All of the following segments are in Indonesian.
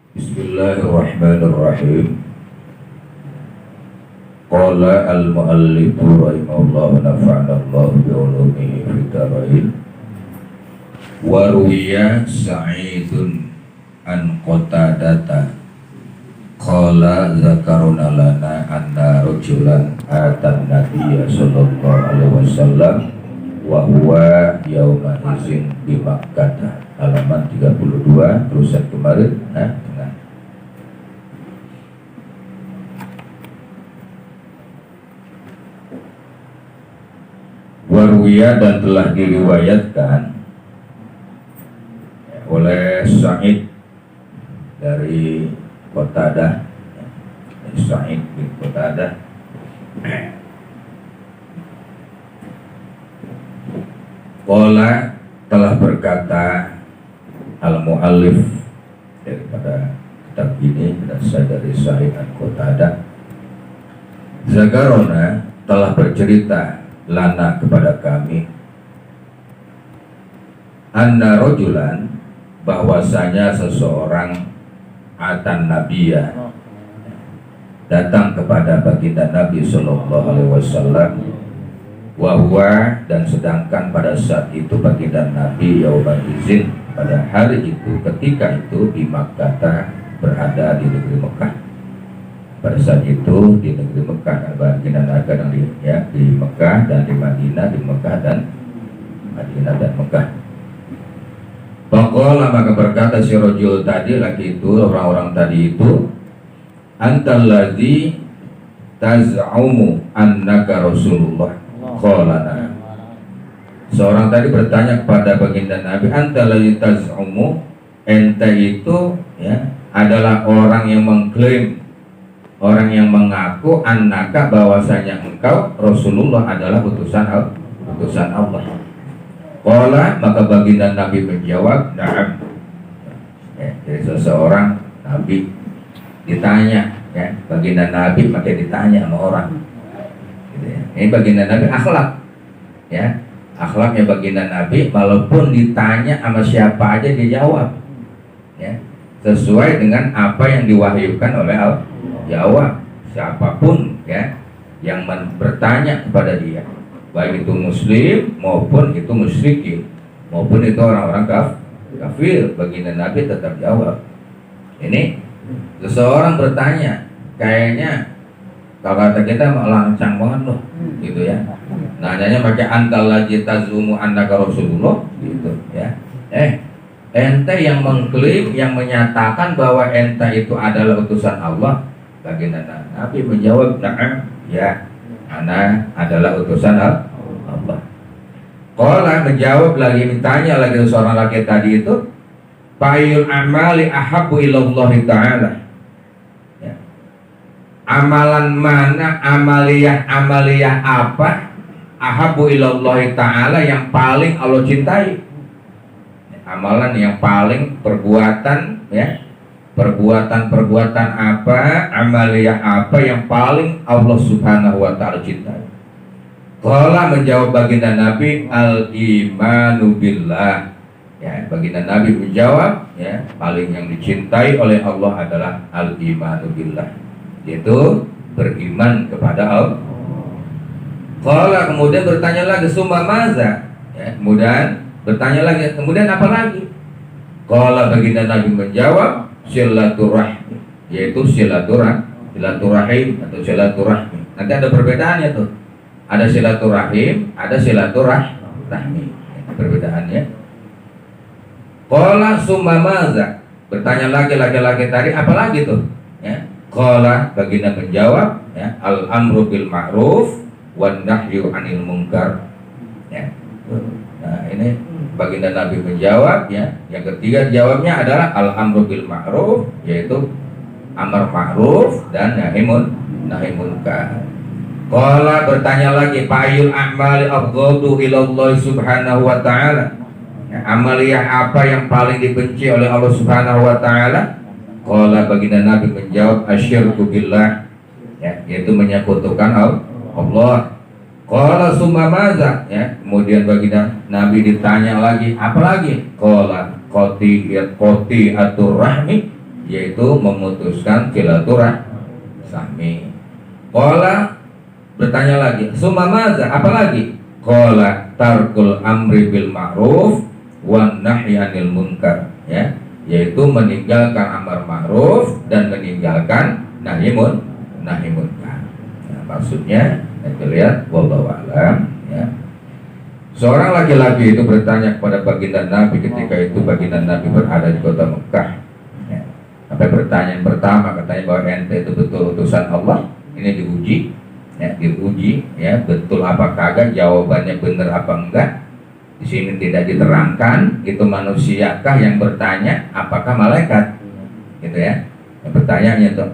Bismillahirrahmanirrahim. Qala al-mu'allifu rahimahullah nafa'ana Allah bi'ulumihi fid dharain. Wa ruwiya Sa'idun an Qatadata qala zakaruna lana anna rajulan atan nabiyya sallallahu alaihi wasallam wa huwa yauma izin di Makkah. Halaman 32 terusan kemarin. Warwiya dan telah diriwayatkan oleh Sa'id dari Qatadah, Sa'id bin Qatadah qala telah berkata al-mu'allif daripada kitab ini berasal dari Sa'id bin Qatadah, Zakarona telah bercerita lana kepada kami anna rojulan bahwasanya seseorang atan nabiyah datang kepada baginda Nabi sallallahu alaihi wasallam wa huwa dan sedangkan pada saat itu baginda Nabi yaumul izin pada hari itu ketika itu di Makkah berada di negeri Mekah. Pada saat itu di negeri Mekah baginda Nabi di Mekah dan di Madinah, di Mekah dan Madinah dan Mekah. Faqala maka berkata si rajul tadi, laki itu, orang-orang tadi itu, antal ladzi taz'umu annaka Rasulullah. Qala seorang tadi bertanya kepada baginda Nabi, antal ladzi taz'umu, ente itu adalah orang yang mengklaim, orang yang mengaku annaka bahwasanya engkau Rasulullah adalah utusan Allah. Qala maka baginda Nabi menjawab, na'am. Jadi seseorang Nabi ditanya, baginda Nabi maka ditanya sama orang. Gitu ya. Ini baginda Nabi akhlak, akhlaknya baginda Nabi, walaupun ditanya sama siapa aja dia jawab, sesuai dengan apa yang diwahyukan oleh Allah. Jawab siapapun yang bertanya kepada dia, baik itu muslim maupun itu musyrikin maupun itu orang-orang kafir, baginda Nabi tetap jawab. Ini seseorang bertanya, kayaknya kalau kata kita lancang banget loh, gitu ya. Nanyanya pakai antal ladzi tazumu annaka Rasulullah, gitu ya. Ente yang mengklaim, yang menyatakan bahwa ente itu adalah utusan Allah. Baginda Nabi menjawab, na'am, ya, ana adalah utusan Allah. Qala menjawab lagi, ditanya lagi seorang laki tadi itu, fa'il amali ahabbu ilallahi ta'ala. Amalan mana, amaliyah apa, ahabbu ilallahi ta'ala yang paling Allah cintai. Amalan yang paling, perbuatan perbuatan apa, amaliyah apa yang paling Allah subhanahu wa ta'ala cintai. Qala menjawab baginda Nabi, al-imanu billah. Baginda Nabi menjawab, paling yang dicintai oleh Allah adalah al-imanu billah, yaitu beriman kepada Allah. Qala kemudian bertanya lagi, summa maza, kemudian bertanya lagi, kemudian apa lagi? Qala baginda Nabi menjawab, silaturahmi, yaitu silaturahim atau silaturahmi. Nanti ada perbedaannya tuh. Ada silaturahim, ada silaturahmi. Perbedaannya. Qala summa maza. Bertanya lagi laki-laki tadi, apa lagi tuh? Qala baginda menjawab, al-amru bil ma'ruf wan nahyu 'anil munkar. Nah, ini baginda Nabi menjawab, yang ketiga jawabnya adalah al-amru bil ma'ruf, yaitu amar ma'ruf dan nahi munkar. Qala bertanya lagi, fa'il a'mali afdhalu ilallah subhanahu wa ta'ala. Amaliyah apa yang paling dibenci oleh Allah subhanahu wa ta'ala? Qala baginda Nabi menjawab, asyirku billah, yaitu menyekutukan Allah. Qala summa maza, kemudian baginda Nabi ditanya lagi, apa lagi? Qala qati'atur rahmi, yaitu memutuskan silaturahmi. Qala bertanya lagi, summa maza, apa lagi? Qala tarkul amri bil ma'ruf wan nahyi 'anil munkar, ya, yaitu meninggalkan amar ma'ruf dan meninggalkan nahi munkar. Nah, maksudnya kita lihat wallahu a'lam, ya. Seorang laki-laki itu bertanya kepada baginda Nabi ketika itu baginda Nabi berada di kota Mekah. Ya. Sampai pertanyaan pertama katanya bahwa ente itu betul utusan Allah. Ini diuji, ya, betul apa kagak, jawabannya benar apa enggak. Di sini tidak diterangkan itu manusiakah yang bertanya, apakah malaikat, gitu ya. Yang pertanyaannya itu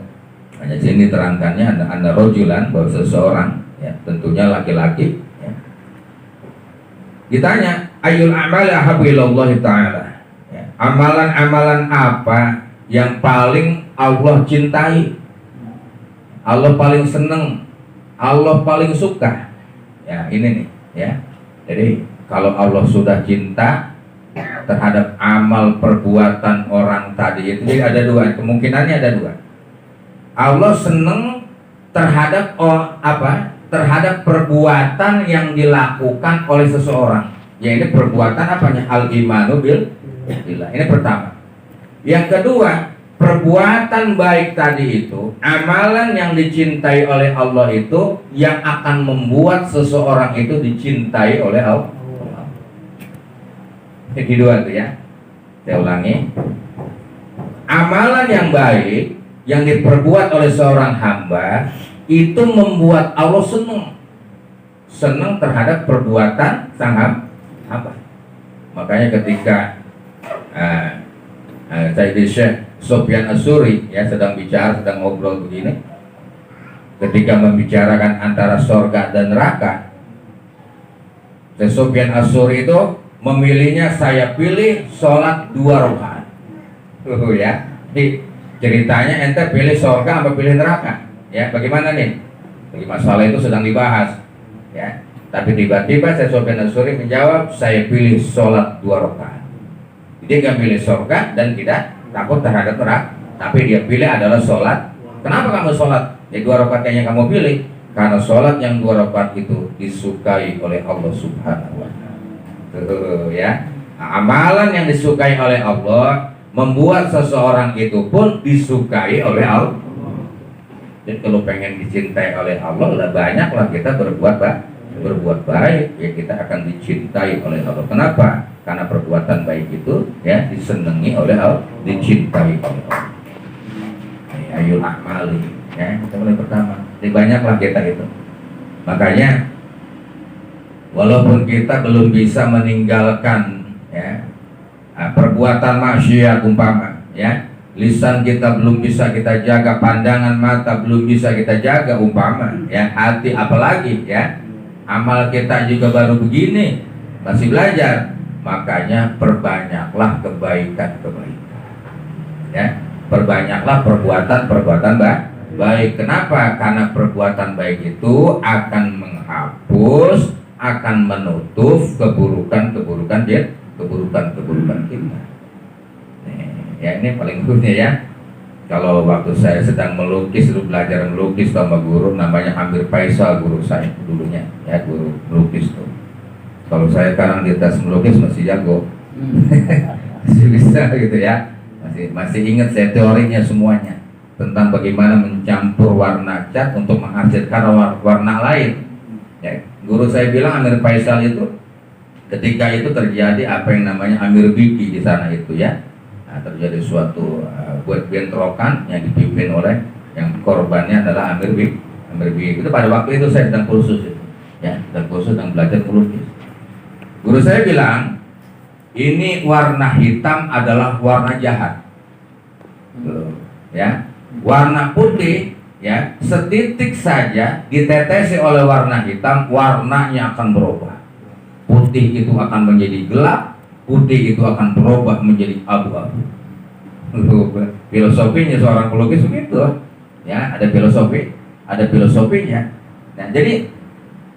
hanya sini terangkannya anda rojulan, bahwa seseorang, ya, tentunya laki-laki. Ditanya, ayul amali ahabbu ilallahi ta'ala, ya, amalan-amalan apa yang paling Allah cintai, Allah paling seneng, Allah paling suka. Ya, ini nih, ya. Jadi kalau Allah sudah cinta terhadap amal perbuatan orang tadi itu, jadi ada dua, kemungkinannya ada dua. Allah seneng terhadap terhadap perbuatan yang dilakukan oleh seseorang. Ya, ini perbuatan apanya? Al-imanu billah. Ini pertama. Yang kedua, perbuatan baik tadi itu, amalan yang dicintai oleh Allah itu yang akan membuat seseorang itu dicintai oleh Allah. Jadi dua itu, ya. Saya ulangi. Amalan yang baik yang diperbuat oleh seorang hamba itu membuat Allah senang terhadap perbuatan sang hamba. Makanya ketika Syekh Sufyan As-Tsuri, ya, sedang ngobrol begini, ketika membicarakan antara surga dan neraka, Syekh Sufyan As-Tsuri itu memilihnya, saya pilih sholat 2 rakaat. Ya, ceritanya ente pilih surga apa pilih neraka? Ya, bagaimana nih? Bagi masalah itu sedang dibahas, ya. Tapi tiba-tiba Syekh Sufyan As-Tsuri menjawab, saya pilih sholat 2 rakaat. Dia nggak pilih surga dan tidak takut terhadap neraka, tapi dia pilih adalah sholat. Kenapa kamu sholat? Ya, 2 rakaat yang kamu pilih karena sholat yang 2 rakaat itu disukai oleh Allah Subhanahu wa Ta'ala. Ya, nah, amalan yang disukai oleh Allah membuat seseorang itu pun disukai oleh Allah. Jadi kalau pengen dicintai oleh Allah, lah banyaklah kita berbuat baik, ya, kita akan dicintai oleh Allah. Kenapa? Karena perbuatan baik itu, ya, disenangi oleh Allah, dicintai oleh Allah. Ayul a'mali, ya, kita mulai pertama. Jadi banyaklah kita itu. Makanya walaupun kita belum bisa meninggalkan, ya, perbuatan maksiat umpama, ya, lisan kita belum bisa kita jaga, pandangan mata belum bisa kita jaga umpama, ya, hati apalagi, ya, amal kita juga baru begini, masih belajar. Makanya perbanyaklah kebaikan-kebaikan, ya, perbanyaklah perbuatan baik. Kenapa? Karena perbuatan baik itu akan menghapus, akan menutup keburukan kita. Ya, ini paling khususnya, ya. Kalau waktu saya sedang melukis, dulu belajar melukis sama guru namanya Amir Faisal, guru saya dulunya, ya, guru melukis tuh. Kalau saya sekarang di atas melukis masih jago, masih bisa gitu, ya, masih ingat saya teorinya semuanya tentang bagaimana mencampur warna cat untuk menghasilkan warna lain. Ya, guru saya bilang Amir Faisal itu ketika itu terjadi apa yang namanya Amir Biki di sana itu, ya. Terjadi suatu buat bentrokan yang dipimpin oleh yang korbannya adalah Amir Biki. Itu pada waktu itu saya sedang kursus itu, ya, sedang kursus dan belajar melukis. Guru saya bilang ini warna hitam adalah warna jahat, ya. Warna putih, ya, setitik saja ditetesi oleh warna hitam, warnanya akan berubah. Putih itu akan menjadi gelap, putih itu akan berubah menjadi abu-abu. Filosofinya seorang pelukis begitu, ya, ada filosofinya. Nah, jadi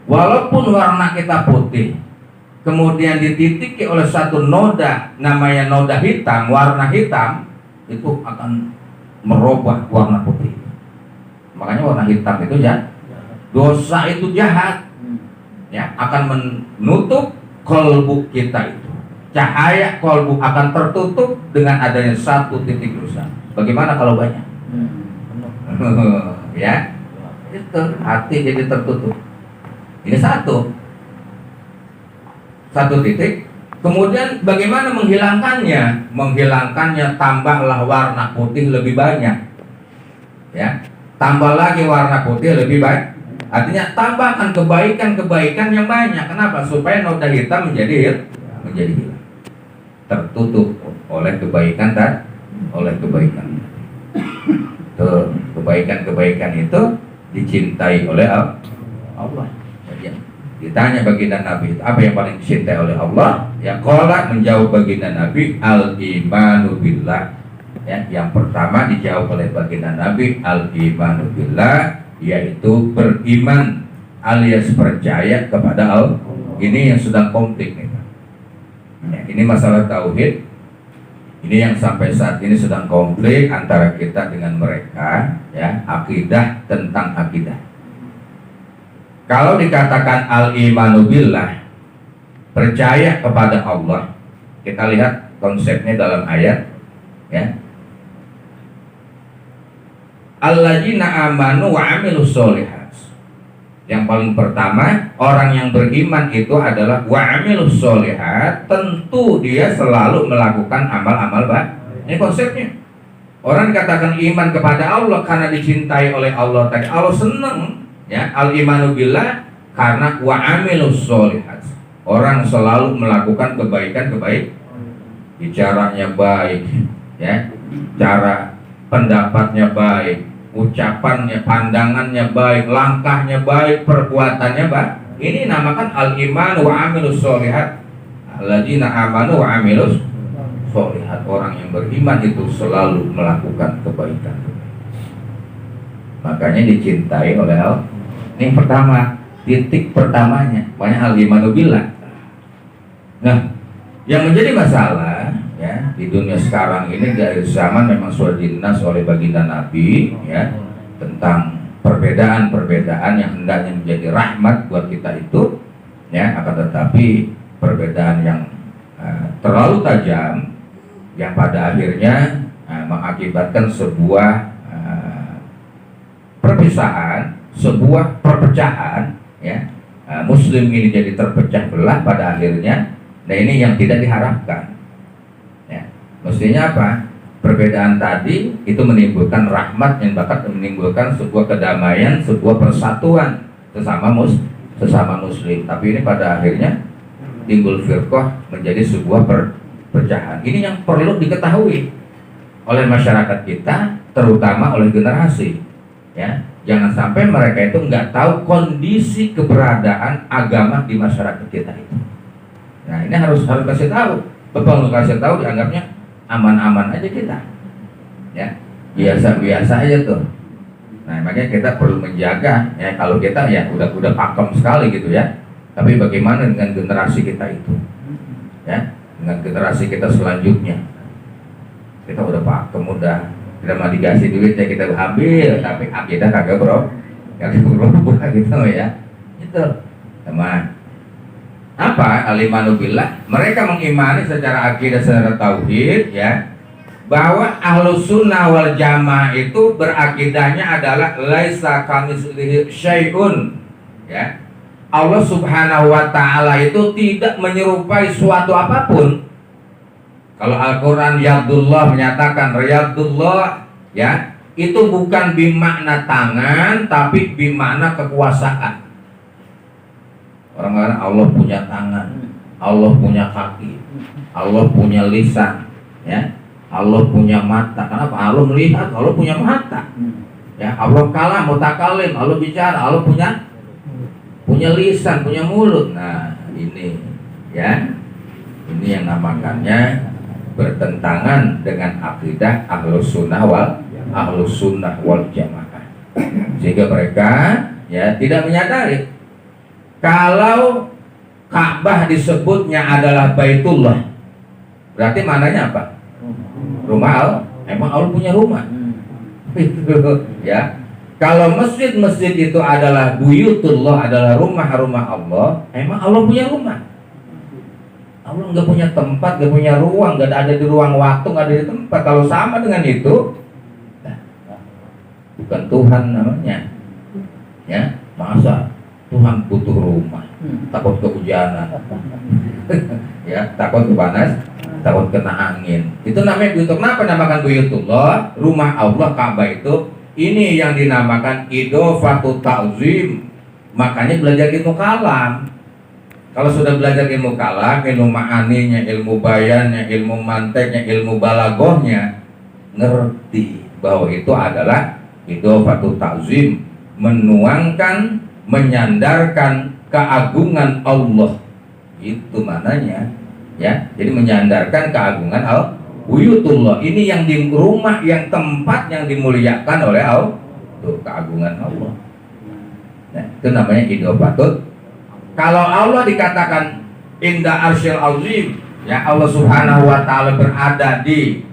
walaupun warna kita putih, kemudian dititiki oleh satu noda namanya noda hitam, warna hitam, itu akan merubah warna putih. Makanya warna hitam itu jahat. Dosa itu jahat. Ya, akan menutup kolbu kita itu. Cahaya kolbu akan tertutup dengan adanya satu titik dosa. Bagaimana kalau banyak? Ya, itu hati jadi tertutup. Ini satu titik. Kemudian bagaimana menghilangkannya? Menghilangkannya tambahlah warna putih lebih banyak. Ya, tambah lagi warna putih lebih banyak. Artinya tambahkan kebaikan-kebaikan yang banyak. Kenapa? Supaya noda hitam menjadi hilang. Tertutup oleh kebaikan dan oleh kebaikan. Tuh, kebaikan-kebaikan itu dicintai oleh Allah. Ditanya baginda Nabi itu apa yang paling dicintai oleh Allah? Ya qala menjawab baginda Nabi al-imanu billah. Ya, yang pertama dijawab oleh baginda Nabi al-imanu billah, yaitu beriman alias percaya kepada Allah. Ini yang sedang konflik nih. Ya, ini masalah tauhid. Ini yang sampai saat ini sedang konflik antara kita dengan mereka, ya, akidah tentang akidah. Kalau dikatakan al-imanu billah, percaya kepada Allah, kita lihat konsepnya dalam ayat, ya. Alladzina amanu wa amilus sholihat. Yang paling pertama, orang yang beriman itu adalah wa amilus sholihat, tentu dia selalu melakukan amal-amal baik. Ini konsepnya. Orang dikatakan iman kepada Allah karena dicintai oleh Allah, tadi Allah senang. Ya, al-imanu billah karena wa amilus sholihat. Orang selalu melakukan kebaikan-kebaikan. Bicaranya baik, ya. Cara pendapatnya baik, ucapannya, pandangannya baik, langkahnya baik, perbuatannya baik. Ini namakan al-iman wa amilus sholihat. Alladzina amanu wa amilus sholihat. Orang yang beriman itu selalu melakukan kebaikan. Makanya dicintai oleh Allah. Ini yang pertama, titik pertamanya, makanya al-imanu billah. Nah, yang menjadi masalah, ya, di dunia sekarang ini dari zaman memang sudah dinas oleh baginda Nabi, ya, tentang perbedaan-perbedaan yang hendaknya menjadi rahmat buat kita itu, ya, akan tetapi perbedaan yang terlalu tajam, yang pada akhirnya mengakibatkan sebuah perpisahan, sebuah perpecahan, ya. Muslim ini jadi terpecah belah pada akhirnya. Nah, ini yang tidak diharapkan, ya. Mestinya apa? Perbedaan tadi itu menimbulkan rahmat yang dapat menimbulkan sebuah kedamaian, sebuah persatuan sesama muslim. Tapi ini pada akhirnya timbul firqah, menjadi sebuah perpecahan. Ini yang perlu diketahui oleh masyarakat kita, terutama oleh generasi, ya. Jangan sampai mereka itu nggak tahu kondisi keberadaan agama di masyarakat kita itu. Nah, ini harus kasih tahu. Betul, kasih tahu, dianggapnya aman-aman aja kita, ya, biasa-biasa aja tuh. Nah, makanya kita perlu menjaga, ya. Kalau kita ya udah pakem sekali gitu, ya. Tapi bagaimana dengan generasi kita itu, ya, dengan generasi kita selanjutnya? Kita udah pakem, udah kita mau dikasih duit ya kita ambil, tapi akidah kagak bro, berubah gitu, ya. Itu teman. Apa al-imanu billah? Mereka mengimani secara akidah, secara tauhid, ya, bahwa ahlus sunnah wal jamaah itu berakidahnya adalah laisa kamitslihi syai'un, ya. Allah subhanahu wa ta'ala itu tidak menyerupai suatu apapun. Kalau Al-Quran Yadullah menyatakan Yadullah, ya, itu bukan bimakna tangan, tapi bimakna kekuasaan. Orang-orang Allah punya tangan, Allah punya kaki, Allah punya lisan, ya, Allah punya mata. Kenapa? Allah melihat, Allah punya mata, ya. Allah kalam, mutakalim, Allah bicara, Allah punya lisan, punya mulut. Nah, ini, ya, ini yang namakannya bertentangan dengan akidah ahlus sunnah wal jamaah. Sehingga mereka, ya, tidak menyadari kalau Ka'bah disebutnya adalah Baitullah, berarti maknanya apa? Rumah Allah. Emang Allah punya rumah? Itu ya. Kalau masjid-masjid itu adalah buyutullah, adalah rumah-rumah Allah, emang Allah punya rumah? Allah nggak punya tempat, nggak punya ruang, nggak ada di ruang waktu, nggak ada di tempat. Kalau sama dengan itu, bukan Tuhan namanya. Ya, masa Tuhan butuh rumah? Takut kehujanan, ya, takut panas, takut kena angin. Itu namanya buyut. Kenapa namakan buyutullah? Rumah Allah, Ka'bah itu. Ini yang dinamakan idhofatut ta'zim. Makanya belajar ilmu kalam. Kalau sudah belajar ilmu kalam, ilmu ma'aninya, ilmu bayannya, ilmu manteknya, ilmu balagohnya, ngerti bahwa itu adalah idhofatut ta'zim, menuangkan, menyandarkan keagungan Allah. Itu maknanya, ya. Jadi menyandarkan keagungan Allah. Buyutullah, ini yang di rumah, yang tempat yang dimuliakan oleh Allah. Itu keagungan Allah. Nah, itu namanya idhofatut. Kalau Allah dikatakan inda arsyil azim, ya, Allah subhanahu wa ta'ala berada di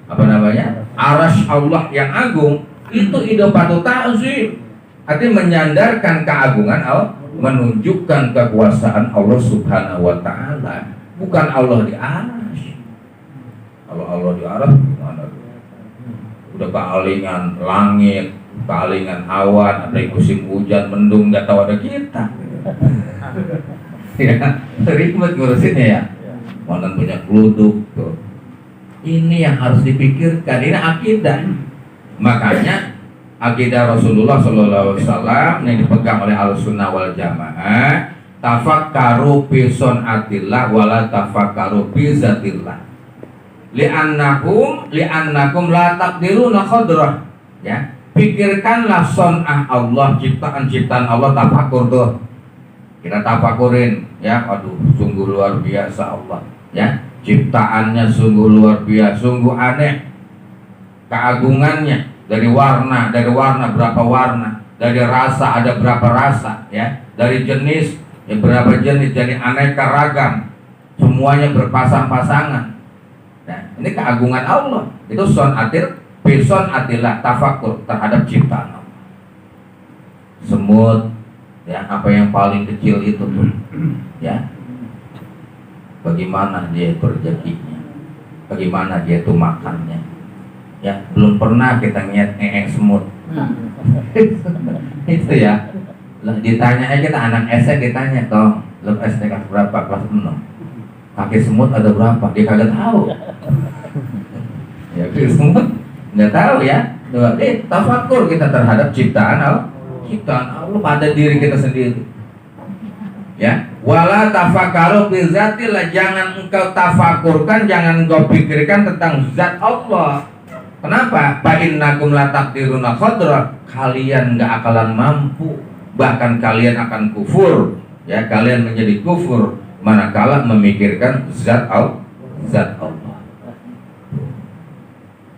apa namanya, arasy Allah yang agung, itu idhofatut ta'zim. Artinya menyandarkan keagungan Allah, menunjukkan kekuasaan Allah subhanahu wa ta'ala. Bukan Allah di arasy. Kalau Allah di arah gimana? Udah kealingan langit, kealingan awan, ada musim hujan, mendung, nggak tahu ada kita. Ya, ribet ngurusinnya ya. Mana punya keluduk tuh. Ini yang harus dipikirkan. Ini akidah. Makanya akidah Rasulullah SAW yang dipegang oleh Ahlussunnah wal Jamaah, tafakkaru fi sunatillah wala tafakkaru fi zatillah. Li'annakum la taqdiruna qadrah, ya. Pikirkanlah sun'ah Allah, ciptaan-ciptaan Allah, tafakur tuh. Kita tafakurin, ya. Aduh, sungguh luar biasa Allah, ya. Ciptaannya sungguh luar biasa, sungguh aneh. Keagungannya, dari warna berapa warna, dari rasa ada berapa rasa, ya. Dari jenis, ya berapa jenis, jadi aneka ragam. Semuanya berpasang-pasangan. Nah, ini keagungan Allah. Itu son atillah, tafakur terhadap ciptaan Allah. Semut, ya, apa yang paling kecil itu tuh, ya. Bagaimana dia itu rezekinya, bagaimana dia itu makannya, ya. Belum pernah kita ngeliat semut. Itu ya. Lah ditanya aja kita anak SD, ditanya toh, lu SD kelas berapa? Kelas 6. Kaki semut ada berapa? Dia kagak tahu. Ya, kaki semut nggak tahu ya. Tafakur kita terhadap ciptaan Allah. Ciptaan Allah pada diri kita sendiri. Ya, wala tafakkaru fi zatillah, jangan engkau tafakurkan, jangan engkau pikirkan tentang zat Allah. Kenapa? Fa innakum la taqdiruna qadrah. Kalian nggak akalan mampu, bahkan kalian akan kufur. Ya, kalian menjadi kufur manakala memikirkan zat Allah.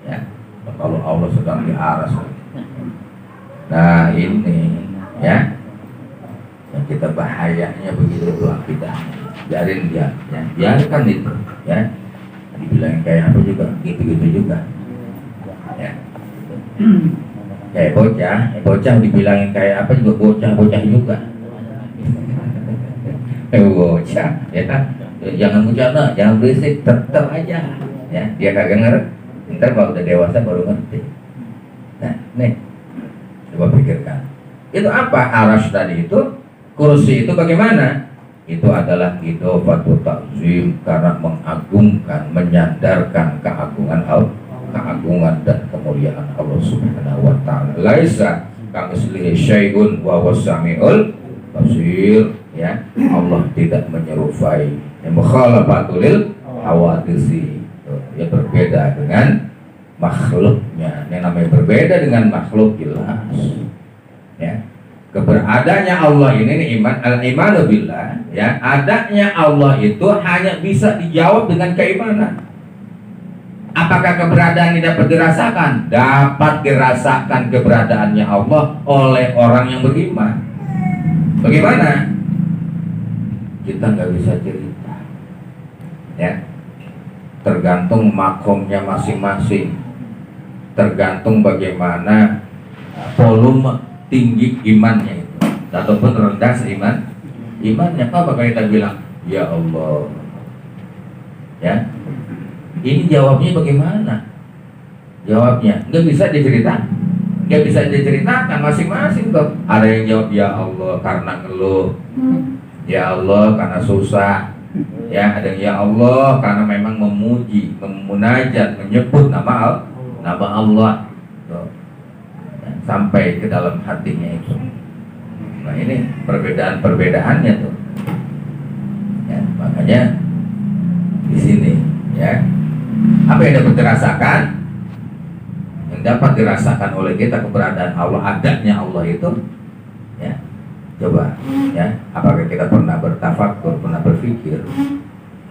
Ya, kalau Allah sedang di aras. Nah, ini ya, yang kita bahayanya begitu tuh akidahnya. Biarin dia, ya, biarkan itu, ya. Dibilang kayak apa juga, gitu-gitu juga. Ya. Kayak bocah dibilangin kayak apa juga bocah juga. Bocah, ya kan? Jangan bercanda, jangan berisik, tetap aja, ya. Dia kagak ngerti. Ntar kalau udah dewasa baru ngerti. Nah, nih, coba pikirkan. Itu apa? Arasy tadi itu, kursi itu bagaimana? Itu adalah idhofatut ta'zim, karena mengagungkan, menyandarkan keagungan Allah, keagungan dan kemuliaan Allah Subhanahu wa ta'ala. Laisa kamitslihi syai'un wa huwas samiul basir. Ya, Allah tidak menyerupai, mukhalafatul hawadisi, ya, berbeda dengan makhluknya. Yang namanya berbeda dengan makhluk jelas, ya. Keberadaannya Allah ini iman, al-imanu billah, ya. Adanya Allah itu hanya bisa dijawab dengan keimanan. Apakah keberadaan ini dapat dirasakan? Dapat dirasakan keberadaannya Allah oleh orang yang beriman. Bagaimana? Kita nggak bisa cerita, ya. Tergantung makomnya masing-masing, tergantung bagaimana volume tinggi imannya itu, ataupun rendah imannya. Apa kita bilang ya Allah, ya ini jawabnya bagaimana? Jawabnya nggak bisa diceritakan masing-masing tuh. Ada yang jawab ya Allah karena ngeluh, ya Allah karena susah, ya ada yang ya Allah karena memang memuji, memunajat, menyebut nama Allah tuh, ya, sampai ke dalam hatinya itu. Nah ini perbedaan-perbedaannya tuh, ya, makanya di sini ya apa yang dapat dirasakan, yang dapat dirasakan oleh kita keberadaan Allah, adanya Allah itu, ya coba ya, apakah kita pernah bertafakur, pernah berpikir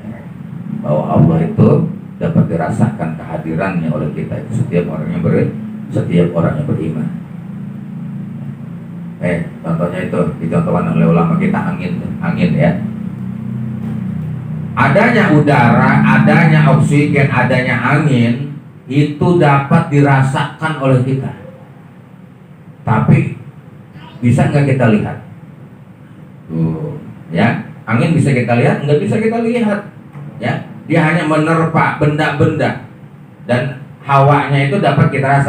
ya, bahwa Allah itu dapat dirasakan kehadirannya oleh kita itu setiap orang yang beriman. Contohnya itu dicontohkan oleh ulama kita angin ya. Adanya udara, adanya oksigen, adanya angin itu dapat dirasakan oleh kita. Tapi bisa nggak kita lihat? Ya, angin bisa kita lihat? Nggak bisa kita lihat. Ya, dia hanya menerpa benda-benda dan hawanya itu dapat kita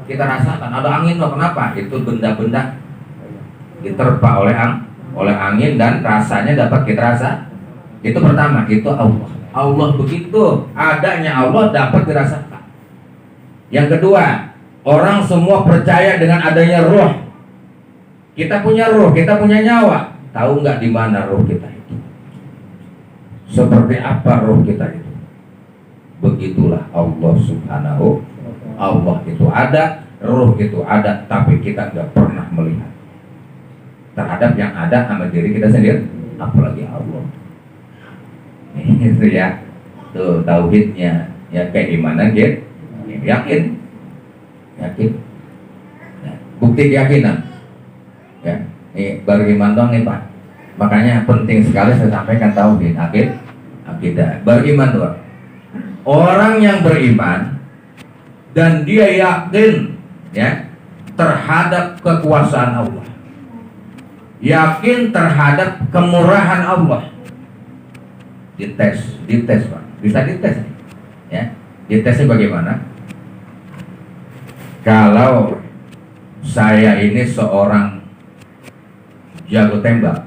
rasakan. Ada angin loh, kenapa? Itu benda-benda diterpa oleh angin dan rasanya dapat kita rasa. Itu pertama, itu Allah begitu adanya Allah dapat dirasakan. Yang kedua, orang semua percaya dengan adanya roh. Kita punya roh, kita punya nyawa. Tahu nggak di mana roh kita itu? Seperti apa roh kita itu? Begitulah Allah Subhanahu. Allah itu ada, roh itu ada, tapi kita nggak pernah melihat terhadap yang ada sama diri kita sendiri, apalagi Allah. Itu ya, tuh tauhidnya, ya keimanan gitu, yakin, ya, bukti keyakinan, ya, ini baru iman doang nih Pak. Makanya penting sekali saya sampaikan tauhid, akidah, beriman doang. Orang yang beriman dan dia yakin, ya, terhadap kekuasaan Allah, yakin terhadap kemurahan Allah. Dites Pak, bisa dites ya. Ditesnya bagaimana? Kalau saya ini seorang jago tembak,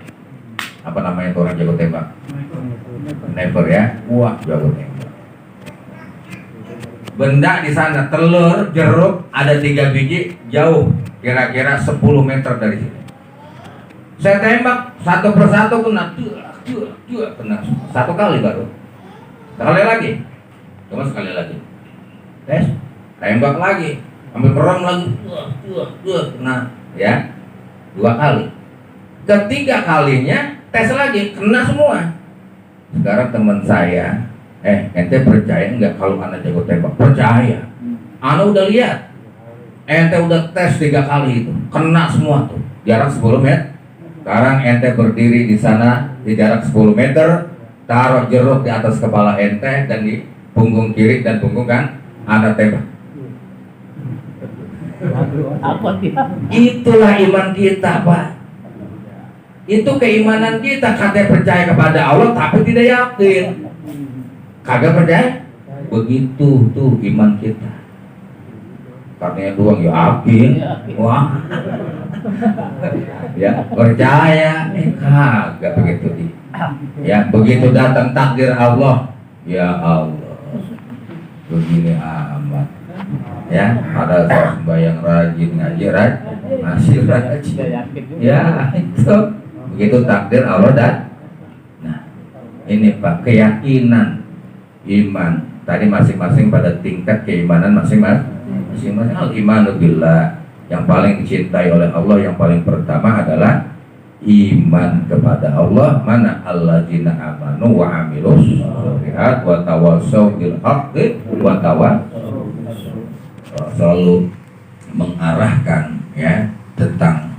apa namanya itu orang jago tembak? Never ya, wah jago tembak. Benda di sana telur jeruk ada 3 biji jauh, kira-kira 10 meter dari sini. Saya tembak satu persatu kena. Kena satu kali baru, sekali lagi, cuma sekali lagi, tes, tembak lagi, ambil perang lagi, kena, ya, 2 kali, ketiga kalinya tes lagi, kena semua. Sekarang teman saya, ente percaya nggak kalau anak jago tembak? Percaya, anak udah lihat, ente udah tes 3 kali itu, kena semua tuh, jarak 10 meter. Sekarang ente berdiri di sana di jarak 10 meter, taruh jeruk di atas kepala ente dan di punggung kiri dan punggung kan, anda tembak. Itulah iman kita Pak. Itu keimanan kita, katanya percaya kepada Allah tapi tidak yakin. Kagak percaya? Begitu tuh iman kita. Katanya doang yakin. Wah. Ya percaya, kagak begitu. Ya begitu datang takdir Allah, ya Allah, begini amat. Ya ada sembahyang rajin, ngaji masih rajin. Ya itu begitu takdir Allah dan. Nah ini Pak, keyakinan, iman. Tadi masing-masing pada tingkat keimanan masing-masing. Al-imanu billah, yang paling dicintai oleh Allah, yang paling pertama adalah iman kepada Allah. Mana alladzina amanu wa amilus sholihat wa tawassaw bil haqqi wa tawassaw, selalu mengarahkan ya tentang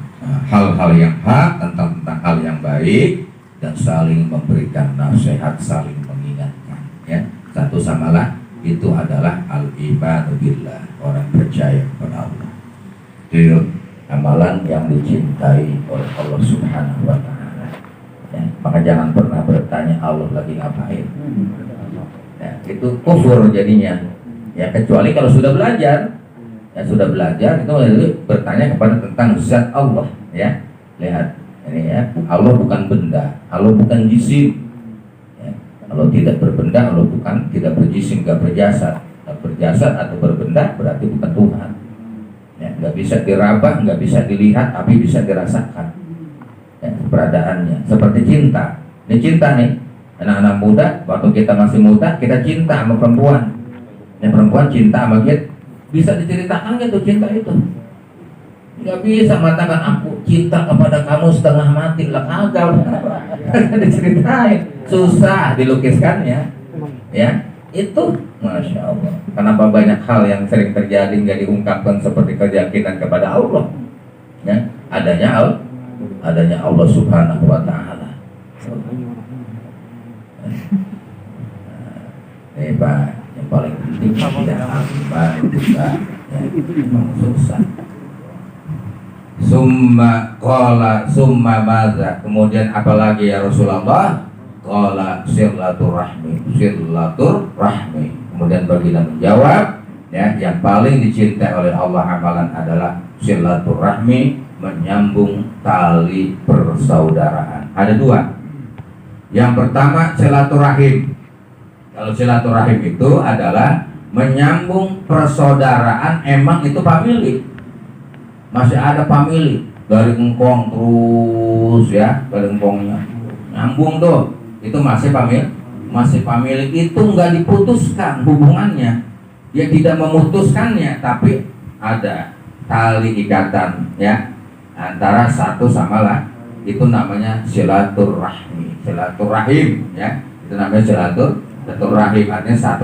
hal-hal yang hak, tentang hal yang baik, dan saling memberikan nasihat, saling mengingatkan ya satu sama itu adalah al-imanu billah, orang percaya kepada Allah. Itu amalan yang dicintai oleh Allah Subhanahu wa Ta'ala. Ya, maka jangan pernah bertanya Allah lagi ngapain. Ya, itu kufur jadinya. Ya, kecuali kalau sudah belajar. Ya, sudah belajar itu bertanya kepada tentang zat Allah. Ya, lihat ini ya, Allah bukan benda, Allah bukan jisim. Ya, kalau tidak berbenda, Allah bukan tidak berjisim, nggak berjasad. Berjasad atau berbenda berarti bukan Tuhan. Ya, nggak bisa diraba, nggak bisa dilihat, tapi bisa dirasakan. Ya, keberadaannya seperti cinta. Ini cinta nih, anak-anak muda waktu kita masih muda kita cinta sama perempuan. Ini perempuan cinta sama kita, bisa diceritakan gitu cinta itu. Nggak bisa mengatakan aku cinta kepada kamu setengah mati lah, kagak. Diceritain, susah dilukiskannya. Ya, itu Masya Allah. Kenapa banyak hal yang sering terjadi nggak diungkapkan seperti keyakinan kepada Allah? Ya, adanya Allah Subhanahu wa Ta'ala. Ini Pak, yang paling penting tidak iman juga, ya, memang susah. Summa maza. Kemudian apalagi ya Rasulullah? Qala silaturahmi. Kemudian baginda menjawab, ya, yang paling dicintai oleh Allah amalan adalah silaturahmi, menyambung tali persaudaraan. Ada dua. Yang pertama silaturahim. Kalau silaturahim itu adalah menyambung persaudaraan, emang itu famili. Masih ada famili dari engkong terus ya, dari engkongnya nyambung tuh, itu masih famili, itu nggak diputuskan hubungannya, dia tidak memutuskannya, tapi ada tali ikatan ya antara satu sama lain, itu namanya silaturahim ya, itu namanya silaturahim, artinya satu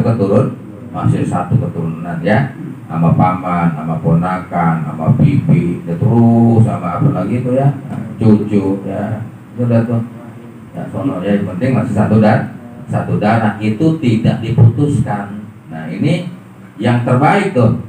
masih satu keturunan ya, sama paman, sama ponakan, sama bibi, terus sama apa lagi itu ya, cucu ya, sudah tuh ya, sono ya, yang penting masih satu darah, itu tidak diputuskan. Nah ini yang terbaik tuh,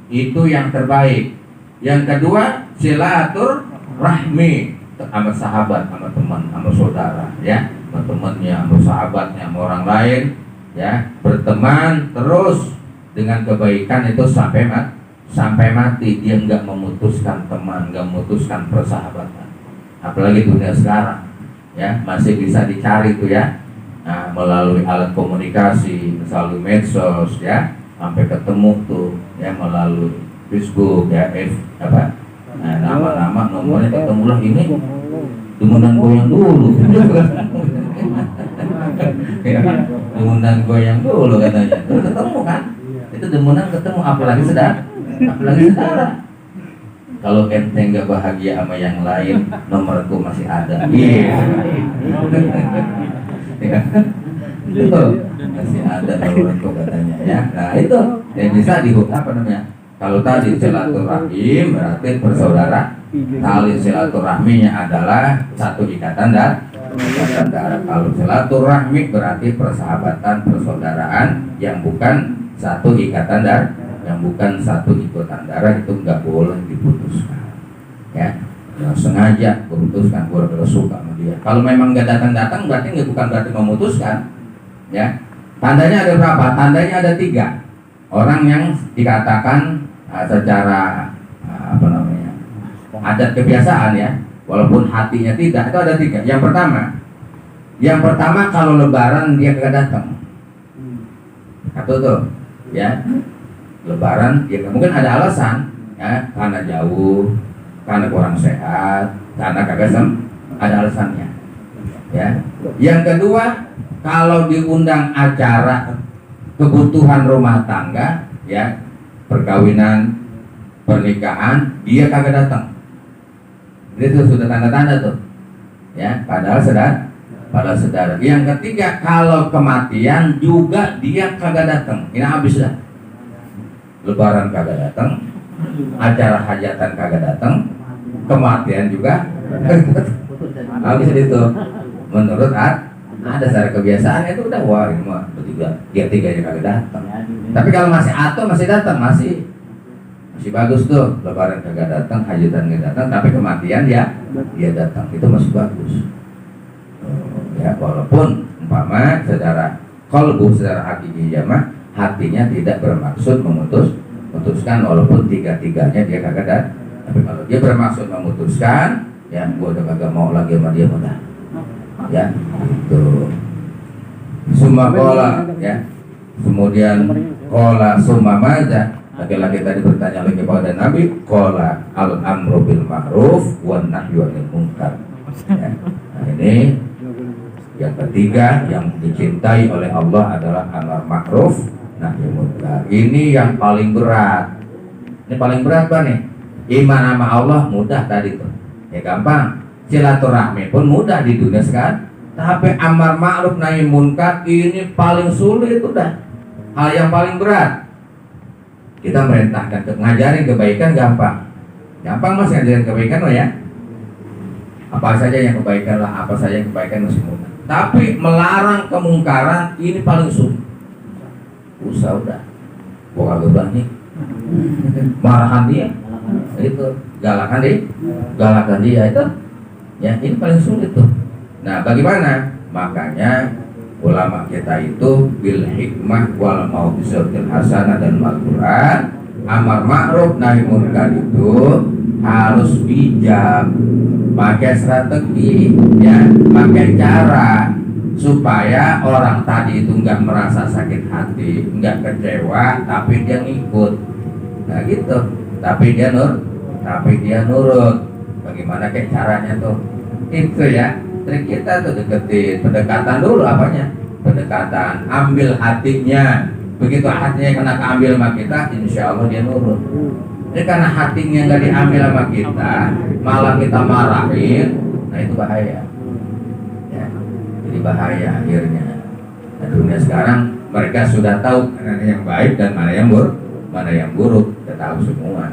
itu yang terbaik. Yang kedua silaturahmi, sama sahabat, sama teman, sama saudara ya, sama temannya, sama sahabatnya, sama orang lain ya, berteman terus dengan kebaikan itu sampai mati. Dia nggak memutuskan teman, nggak memutuskan persahabatan. Apalagi dunia sekarang ya, masih bisa dicari tuh ya, nah, melalui alat komunikasi, melalui medsos ya, sampai ketemu tuh ya, melalui Facebook ya, nah, nama-nama nomornya ketemulah, ini demunan goyang dulu. Ya, demunan goyang dulu katanya, terus ketemu kan, itu demunan ketemu, apalagi saudara. Kalau ente nggak bahagia sama yang lain, nomorku masih ada. Iya. Ya. Itu masih ada nomorku katanya ya. Nah itu yang bisa apa namanya? Kalau tadi silaturahim berarti bersaudara. Tali silaturahminya adalah satu ikatan darah. Kalau silaturahmi berarti persahabatan, persaudaraan yang bukan satu ikatan darah, yang bukan satu ikutan darah, itu nggak boleh diputuskan ya. Yang sengaja memutuskan, boleh suka sama dia. Kalau memang nggak datang berarti bukan berarti memutuskan ya. Tandanya ada berapa? Tandanya ada 3 orang yang dikatakan secara apa namanya, adat kebiasaan ya, walaupun hatinya tidak, itu ada 3. Yang pertama kalau lebaran dia kagak datang. Satu tuh ya, lebaran ya, mungkin ada alasan ya, karena jauh, karena kurang sehat, karena kagak ada alasannya ya. Yang kedua, kalau diundang acara kebutuhan rumah tangga ya, perkawinan, pernikahan, dia kagak datang. Itu sudah tanda-tanda tuh ya, padahal saudara. Yang ketiga, kalau kematian juga dia kagak datang. Ini habis dah. Lebaran kagak datang, acara hajatan kagak datang, kematian juga habis itu. Menurut Ada secara kebiasaan itu udah wah ini mah bertiga, dia tiganya kagak datang. Tapi kalau masih atau masih datang masih bagus tuh. Lebaran kagak datang, hajatan kagak datang, tapi kematian dia datang, itu masih bagus. Ya walaupun umpama secara qalbu, secara hakiki mah hatinya tidak bermaksud memutuskan, walaupun tiga-tiganya dia kagak datang. Tapi kalau dia bermaksud memutuskan, ya gua udah kagak mau lagi sama dia mudah. Ya itu summa qala, ya kemudian qala summa maza, laki-laki tadi bertanya lagi kepada Nabi, qala al amru bil ma'ruf wan nahyu 'anil munkar. Ya. Nah ini yang ketiga yang dicintai oleh Allah adalah amar ma'ruf nahi munkar. Ini yang paling berat. Ini paling berat Pak nih. Iman sama Allah mudah tadi tuh, ya gampang. Silaturahmi pun mudah di dunia sekarang, tapi amar ma'ruf nahi munkar ini paling sulit, udah hal yang paling berat. Kita merintahkan ngajarin kebaikan gampang mas, ngajarin kebaikan loh ya, apa saja yang kebaikan lah, apa saja yang kebaikan masih mudah. Tapi melarang kemungkaran ini paling sulit. Udah gua kagak berani marahan dia, itu galakan dia itu. Ya ini paling sulit tuh. Nah bagaimana? Makanya ulama kita itu bil hikmah wal mau'izatil hasanah dan Al-Quran, amar ma'ruf nahi munkar itu harus bijak, pakai strategi, ya, pakai cara supaya orang tadi itu nggak merasa sakit hati, nggak kecewa, tapi dia ngikut. Nah gitu. Tapi dia nurut. Bagaimana kayak caranya tuh? Itu ya, trik kita tuh deketin, pendekatan dulu apanya? Pendekatan, ambil hatinya. Begitu hatinya kena keambil sama kita, insya Allah dia nurut. Ini karena hatinya nggak diambil sama kita, malah kita marahin, nah itu bahaya. Ya, jadi bahaya akhirnya. Nah, dunia sekarang mereka sudah tahu mana yang baik dan mana yang buruk, kita tahu semua.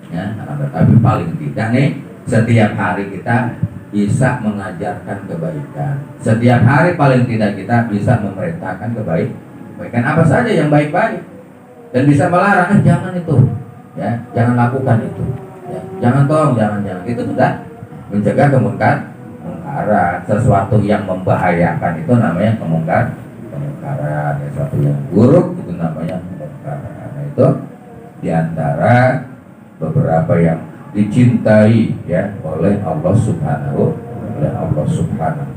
Ya, tapi paling tidak nih, setiap hari kita bisa mengajarkan kebaikan. Setiap hari paling tidak kita bisa memerintahkan kebaikan apa saja yang baik-baik, dan bisa melarang jangan itu, ya, jangan lakukan itu, ya, jangan itu sudah mencegah kemungkaran. Sesuatu yang membahayakan itu namanya kemungkaran, sesuatu yang buruk itu namanya kemungkaran. Nah, itu diantara beberapa yang dicintai ya oleh Allah Subhanahu wa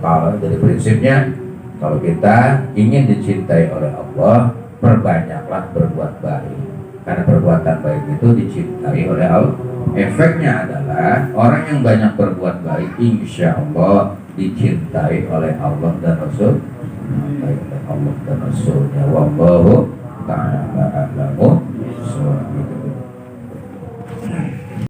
taala. Jadi prinsipnya kalau kita ingin dicintai oleh Allah, perbanyaklah berbuat baik, karena perbuatan baik itu dicintai oleh Allah. Efeknya adalah orang yang banyak berbuat baik insya Allah dicintai oleh Allah dan Rasul, oleh Allah dan Rasulnya. Wallahu ta'ala a'lamu.